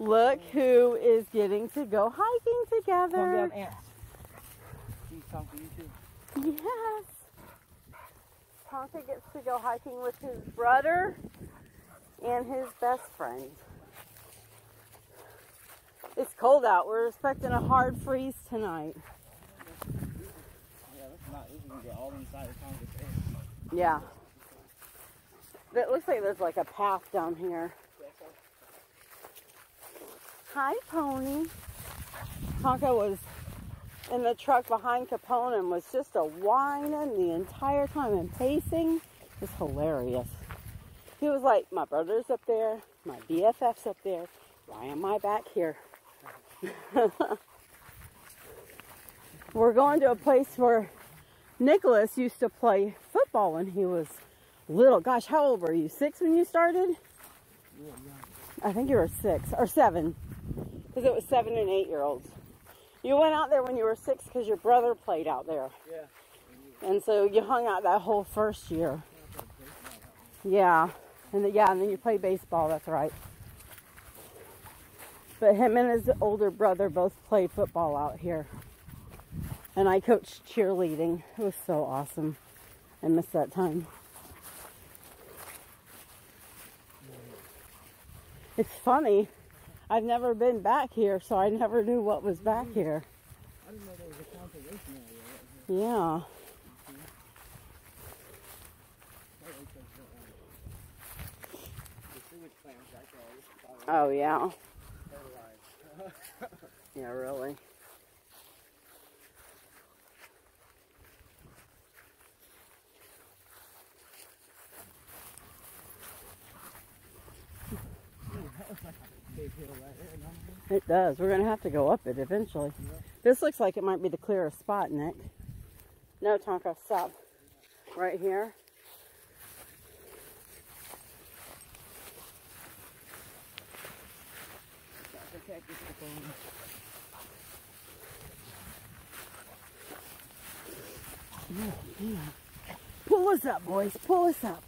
Look who is getting to go hiking together. Yes. Tonka gets to go hiking with his brother and his best friend. It's cold out. We're expecting a hard freeze tonight. Yeah, that's not easy to get all inside of Tonka's face. Yeah. It looks like there's like a path down here. Hi, Pony. Tonka was in the truck behind Capone and was just a whining the entire time and pacing. It was hilarious. He was like, my brother's up there, my BFF's up there. Why am I back here? We're going to a place where Nicholas used to play football when he was little. Gosh, how old were you? 6 when you started? I think you were 6 or 7. Because it was 7 and 8-year-olds. You went out there when you were 6 because your brother played out there. Yeah. And so you hung out that whole first year. Yeah. And then you played baseball, that's right. But him and his older brother both played football out here. And I coached cheerleading. It was so awesome. I missed that time. It's funny. I've never been back here, so I never knew what was back here. I didn't know there was a conservation area right here. Yeah. Oh, yeah. Yeah, really. It does. We're going to have to go up it eventually. Yeah. This looks like it might be the clearest spot, Nick. No, Tonka, stop. Right here. Oh, yeah. Pull us up, boys. Pull us up.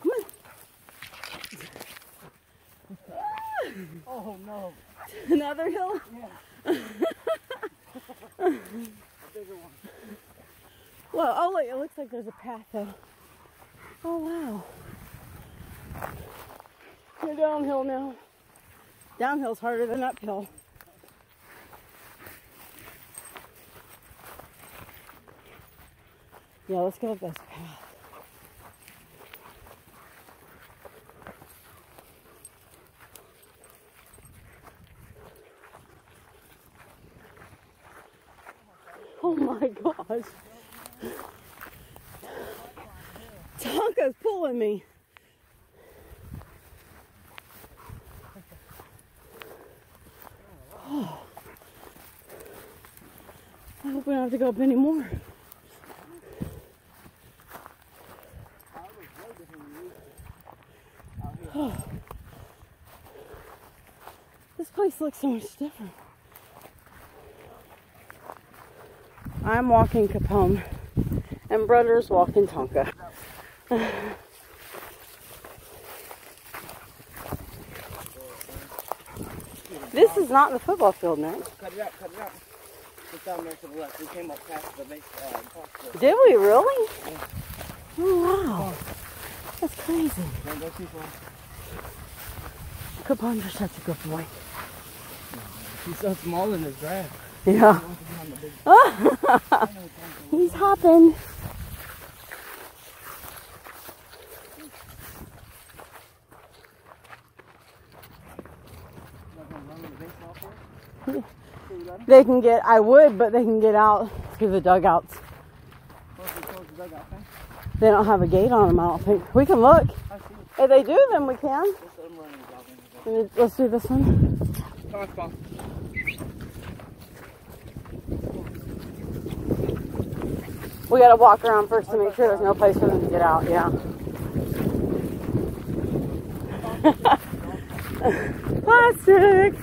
Come on. Oh no. Another hill? Yeah. A bigger one. Well, oh look, it looks like there's a path though. Oh wow. We're downhill now. Downhill's harder than uphill. Yeah, let's go up this path. Oh my gosh. Tonka's pulling me. Oh. I hope we don't have to go up anymore. Oh. This place looks so much different. I'm walking Capone, and Brudder's walking Tonka. This is not the football field, Nick. Cut it out, cut it out. It's down there to the left. We came up past the base. Did we really? Yeah. Oh, wow. That's crazy. Don't go too far. Capone, you're such a good boy. He's so small in his grass. Yeah. He's hopping. They can get, I would, but they can get out through the dugouts. They don't have a gate on them, I don't think. We can look. If they do, then we can. Let's do this one. Come on. We gotta walk around first to make sure there's no place for them to get out, yeah. Plastic!